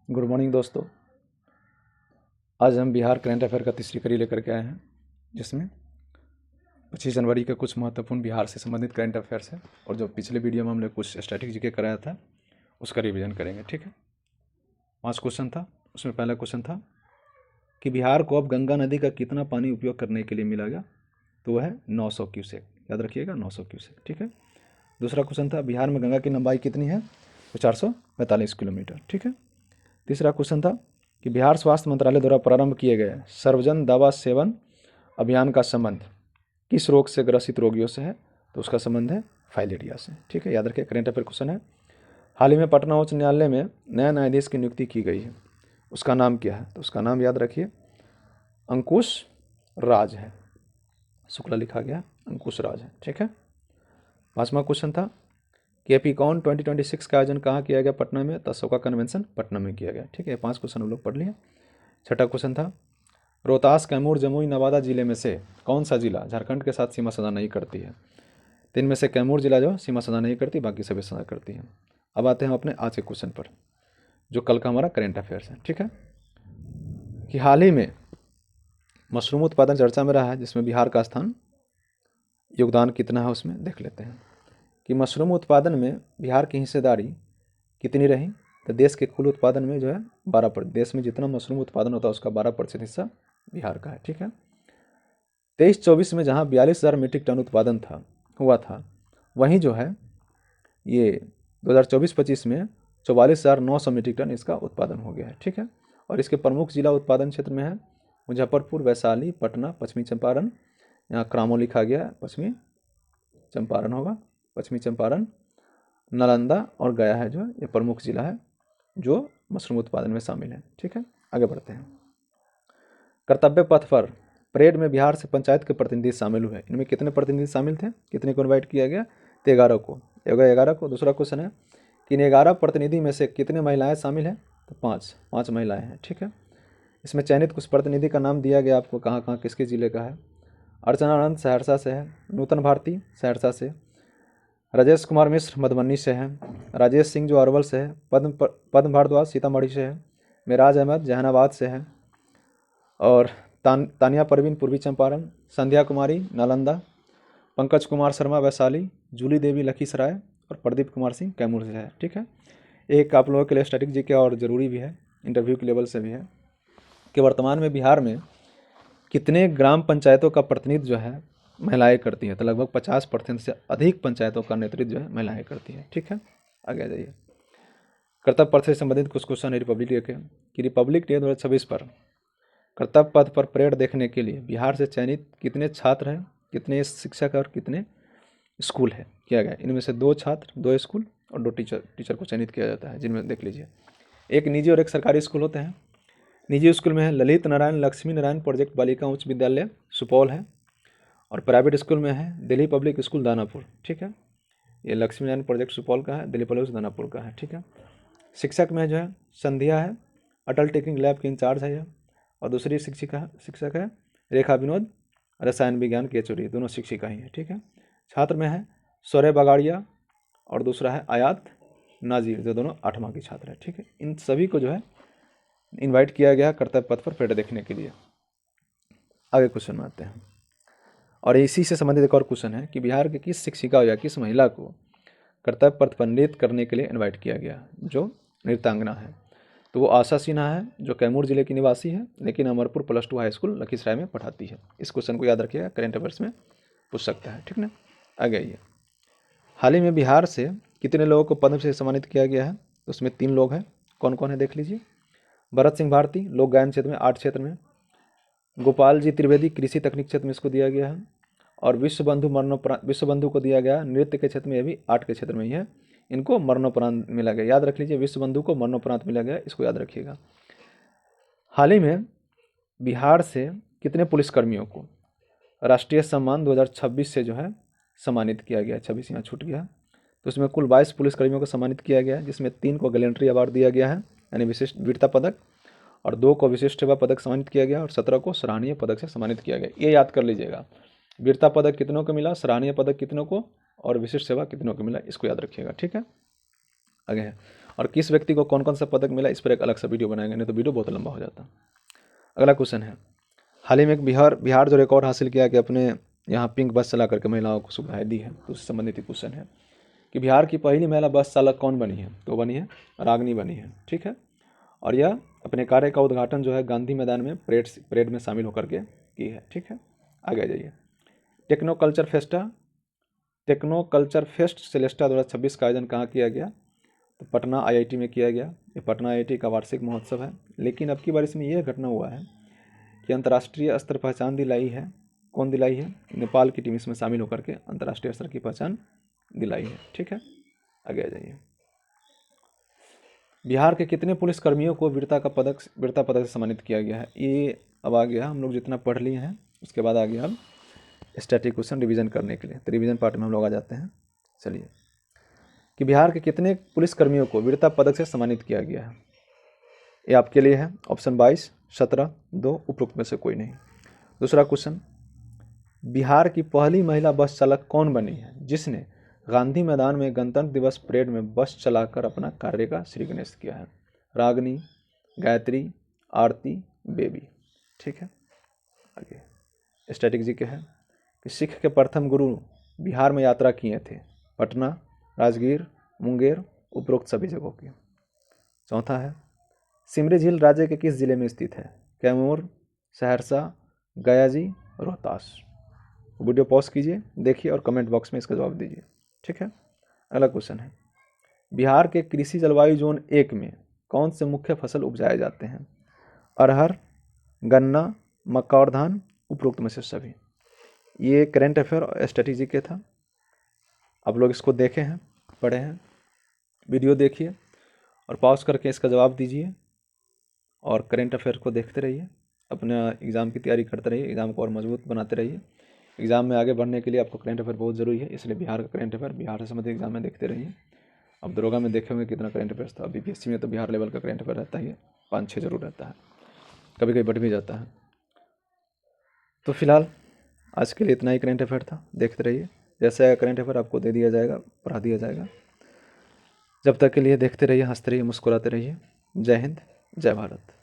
Good morning दोस्तों। आज हम बिहार करंट अफेयर का तीसरी कड़ी लेकर के आए हैं, जिसमें 25 जनवरी के कुछ महत्वपूर्ण बिहार से संबंधित करंट अफेयर्स है। और जो पिछले वीडियो में हमने कुछ स्ट्रैटेजी के कराया था उसका रिवीजन करेंगे। ठीक है, 5 क्वेश्चन था। उसमें पहला क्वेश्चन था कि बिहार को अब गंगा नदी का कितना पानी उपयोग करने के लिए मिलेगा, तो वह है 900 क्यूसेक। याद रखिएगा, 900 क्यूसेक। ठीक है। दूसरा क्वेश्चन था बिहार में गंगा की लंबाई कितनी है, तो 445 किलोमीटर। ठीक है। तीसरा क्वेश्चन था कि बिहार स्वास्थ्य मंत्रालय द्वारा प्रारंभ किए गए सर्वजन दवा सेवन अभियान का संबंध किस रोग से ग्रसित रोगियों से है, तो उसका संबंध है फाइलेरिया से। ठीक है, याद रखिए, करेंट अफेयर क्वेश्चन है। हाल ही में पटना उच्च न्यायालय में नया न्यायाधीश की नियुक्ति की गई है, उसका नाम क्या है, तो उसका नाम याद रखिए अंकुश राज है। शुक्ला लिखा गया, अंकुश राज है। ठीक है। 5वां क्वेश्चन था कि एपीकॉन 2026 का आयोजन कहाँ किया गया, पटना में, तो अशोका कन्वेंशन पटना में किया गया। ठीक है, 5 क्वेश्चन हम लोग पढ़ लिए। 6ठा क्वेश्चन था रोहतास, कैमूर, जमुई, नवादा जिले में से कौन सा जिला झारखंड के साथ सीमा साझा नहीं करती है, तो इनमें से कैमूर जिला जो सीमा साझा नहीं करती, बाकी सभी साझा करती है। अब आते हैं अपने आज के क्वेश्चन पर, जो कल का हमारा करेंट अफेयर्स है। ठीक है, कि हाल ही में मशरूम उत्पादन चर्चा में रहा है, जिसमें बिहार का स्थान योगदान कितना है उसमें देख लेते हैं कि मशरूम उत्पादन में बिहार की हिस्सेदारी कितनी रही, तो देश के कुल उत्पादन में जो है 12%। देश में जितना मशरूम उत्पादन होता है उसका 12% हिस्सा बिहार का है। ठीक है। 23-24 में जहाँ 42,000 मीट्रिक टन उत्पादन हुआ था, वहीं जो है ये 2024-25 में 44,900 मीट्रिक टन इसका उत्पादन हो गया है। ठीक है। और इसके प्रमुख जिला उत्पादन क्षेत्र में है मुजफ्फरपुर, वैशाली, पटना, पश्चिमी चंपारण, यहाँ क्रामो लिखा गया है, पश्चिमी चंपारण होगा, पश्चिमी चंपारण, नालंदा और गया है, जो ये प्रमुख जिला है जो मशरूम उत्पादन में शामिल है। ठीक है, आगे बढ़ते हैं। कर्तव्य पथ पर परेड में बिहार से पंचायत के प्रतिनिधि शामिल हुए। इनमें कितने प्रतिनिधि शामिल थे, कितने को इन्वाइट किया गया, तो 11 को। 11 को। दूसरा क्वेश्चन है कि इन 11 प्रतिनिधि में से कितने महिलाएं शामिल हैं, तो 5 महिलाएं हैं। ठीक है। इसमें चयनित कुछ प्रतिनिधि का नाम दिया गया आपको, कहाँ कहाँ किसके जिले का है। अर्चना आनंद सहरसा से है, नूतन भारती सहरसा से, राजेश कुमार मिश्र मधुबनी से हैं, राजेश सिंह जो अरवल से है, पद्म भारद्वाज सीतामढ़ी से है, मेराज अहमद जहानाबाद से है, और तानिया परवीन पूर्वी चंपारण, संध्या कुमारी नालंदा, पंकज कुमार शर्मा वैशाली, जूली देवी लखीसराय और प्रदीप कुमार सिंह कैमूर से है। ठीक है। एक आप लोगों के लिए स्टैटिक जी के और ज़रूरी भी है, इंटरव्यू के लेवल से भी है, कि वर्तमान में बिहार में कितने ग्राम पंचायतों का प्रतिनिधित्व जो है महिलाएं करती हैं, तो लगभग 50% से अधिक पंचायतों का नेतृत्व जो है महिलाएं करती हैं। ठीक है, आगे आ जाइए। कर्तव्य पथ से संबंधित कुछ क्वेश्चन है रिपब्लिक डे के, कि रिपब्लिक डे 2026 पर कर्तव्य पथ पर परेड देखने के लिए बिहार से चयनित कितने छात्र हैं, कितने शिक्षक और कितने स्कूल है किया गया। इनमें से 2 छात्र, 2 स्कूल और 2 टीचर को चयनित किया जाता है, जिनमें देख लीजिए एक निजी और एक सरकारी स्कूल होते हैं। निजी स्कूल में है ललित नारायण लक्ष्मी नारायण प्रोजेक्ट बालिका उच्च विद्यालय सुपौल है, और प्राइवेट स्कूल में है दिल्ली पब्लिक स्कूल दानापुर। ठीक है, ये लक्ष्मी नारायण प्रोजेक्ट सुपौल का है, दिल्ली पब्लिक दानापुर का है। ठीक है। शिक्षक में जो है संध्या है, अटल टेकिंग लैब की इंचार्ज है, और दूसरी शिक्षक है रेखा विनोद, रसायन विज्ञान की एचओडी, दोनों शिक्षिका ही है। ठीक है। छात्र में है सौरभ बगाड़िया और दूसरा है आयात नाजीर, जो दोनों 8वां की छात्र है। ठीक है। इन सभी को जो है इनवाइट किया गया कर्तव्य पथ पर परेड देखने के लिए। आगे क्वेश्चन में आते हैं, और इसी से संबंधित एक और क्वेश्चन है कि बिहार की किस शिक्षिका या किस महिला को कर्तव्य पथ पर नृत्य करने के लिए इनवाइट किया गया, जो नृत्यांगना है, तो वो आशा सिन्हा है, जो कैमूर जिले की निवासी है, लेकिन अमरपुर +2 हाई स्कूल लखीसराय में पढ़ाती है। इस क्वेश्चन को याद रखिएगा, करेंट अफेयर्स में पूछ सकता है। ठीक ना, आगे आइए। हाल ही में बिहार से कितने लोगों को पद्म से सम्मानित किया गया है, तो उसमें 3 लोग हैं। कौन कौन है देख लीजिए। भरत सिंह भारती लोक गायन क्षेत्र में, आर्ट क्षेत्र में, गोपाल जी त्रिवेदी कृषि तकनीक क्षेत्र में इसको दिया गया है, और विश्व बंधु को दिया गया नृत्य के क्षेत्र में, ये भी आर्ट के क्षेत्र में ही है, इनको मरणोपरांत मिला गया। याद रख लीजिए, विश्व बंधु को मरणोपरांत मिला गया, इसको याद रखिएगा। हाल ही में बिहार से कितने पुलिसकर्मियों को राष्ट्रीय सम्मान 2026 से जो है सम्मानित किया गया, 26 यहाँ छूट गया, तो उसमें कुल 22 पुलिसकर्मियों को सम्मानित किया गया है, जिसमें 3 को गैलेंट्री अवार्ड दिया गया है, यानी विशिष्ट वीरता पदक, और 2 को विशिष्ट सेवा पदक सम्मानित किया गया, और 17 को सराहनीय पदक से सम्मानित किया गया। ये याद कर लीजिएगा, वीरता पदक कितनों को मिला, सराहनीय पदक कितनों को, और विशिष्ट सेवा कितनों को मिला, इसको याद रखिएगा। ठीक है, आगे है। और किस व्यक्ति को कौन कौन सा पदक मिला, इस पर एक अलग सा वीडियो बनाएंगे, नहीं तो वीडियो बहुत लंबा हो जाता। अगला क्वेश्चन है, हाल ही में एक बिहार जो रिकॉर्ड हासिल किया कि अपने यहाँ पिंक बस चला करके महिलाओं को सुविधाएं दी है, तो उससे संबंधित क्वेश्चन है कि बिहार की पहली महिला बस चालक कौन बनी है, तो बनी है रागनी बनी है, ठीक है। और यह अपने कार्य का उद्घाटन जो है गांधी मैदान में परेड में शामिल होकर के की है, ठीक है। आगे जाइए, टेक्नो कल्चर फेस्ट सेलेस्टा 2026 का आयोजन कहाँ किया गया, तो पटना IIT में किया गया। ये पटना IIT का वार्षिक महोत्सव है, लेकिन अब की बार इसमें यह घटना हुआ है कि अंतर्राष्ट्रीय स्तर पहचान दिलाई है। कौन दिलाई है, नेपाल की टीम इसमें शामिल होकर के अंतर्राष्ट्रीय स्तर की पहचान दिलाई है, ठीक है। आगे आ जाइए, बिहार के कितने पुलिसकर्मियों को वीरता पदक से सम्मानित किया गया है। ये अब आ गया, हम लोग जितना पढ़ लिए हैं उसके बाद आ गया अब स्टैटिक क्वेश्चन रिवीजन करने के लिए, तो रिवीजन पार्ट में हम लोग आ जाते हैं। चलिए, कि बिहार के कितने पुलिसकर्मियों को वीरता पदक से सम्मानित किया गया है, ये आपके लिए है। ऑप्शन 22, 17, 2, उपरोक्त में से कोई नहीं। दूसरा क्वेश्चन, बिहार की पहली महिला बस चालक कौन बनी है जिसने गांधी मैदान में गणतंत्र दिवस परेड में बस चलाकर अपना कार्य का श्री गणेश किया है। रागनी, गायत्री, आरती, बेबी, ठीक है। आगे स्ट्रैटेजी क्या है कि सिख के प्रथम गुरु बिहार में यात्रा किए थे, पटना, राजगीर, मुंगेर, उपरोक्त सभी जगहों की। चौथा है, सिमरी झील राज्य के किस जिले में स्थित है, कैमूर, सहरसा, गयाजी, रोहतास। वीडियो पॉज कीजिए, देखिए और कमेंट बॉक्स में इसका जवाब दीजिए, ठीक है। अगला क्वेश्चन है, बिहार के कृषि जलवायु जोन 1 में कौन से मुख्य फसल उपजाए जाते हैं, अरहर, गन्ना, मक्का और धान, उपरोक्त में से सभी। ये करेंट अफेयर और स्ट्रेटेजी के था, आप लोग इसको देखे हैं, पढ़े हैं, वीडियो देखिए और पॉज करके इसका जवाब दीजिए और करेंट अफेयर को देखते रहिए, अपना एग्ज़ाम की तैयारी करते रहिए, एग्ज़ाम को और मजबूत बनाते रहिए। एग्ज़ाम में आगे बढ़ने के लिए आपको करेंट अफेयर बहुत ज़रूरी है, इसलिए बिहार का करेंट अफेयर, बिहार से संबंधित एग्जाम में देखते रहिए। अब दरोगा में देखे होंगे कितना करेंट अफेयर्स था, BPSC में तो बिहार लेवल का करेंट अफेयर रहता ही है, 5-6 जरूर रहता है, कभी कभी बढ़ भी जाता है। तो फिलहाल आज के लिए इतना ही करेंट अफेयर था, देखते रहिए, जैसे करेंट अफेयर आपको दे दिया जाएगा, पढ़ा दिया जाएगा। जब तक के लिए देखते रहिए, हंसते रहिए, मुस्कुराते रहिए। जय हिंद, जय भारत।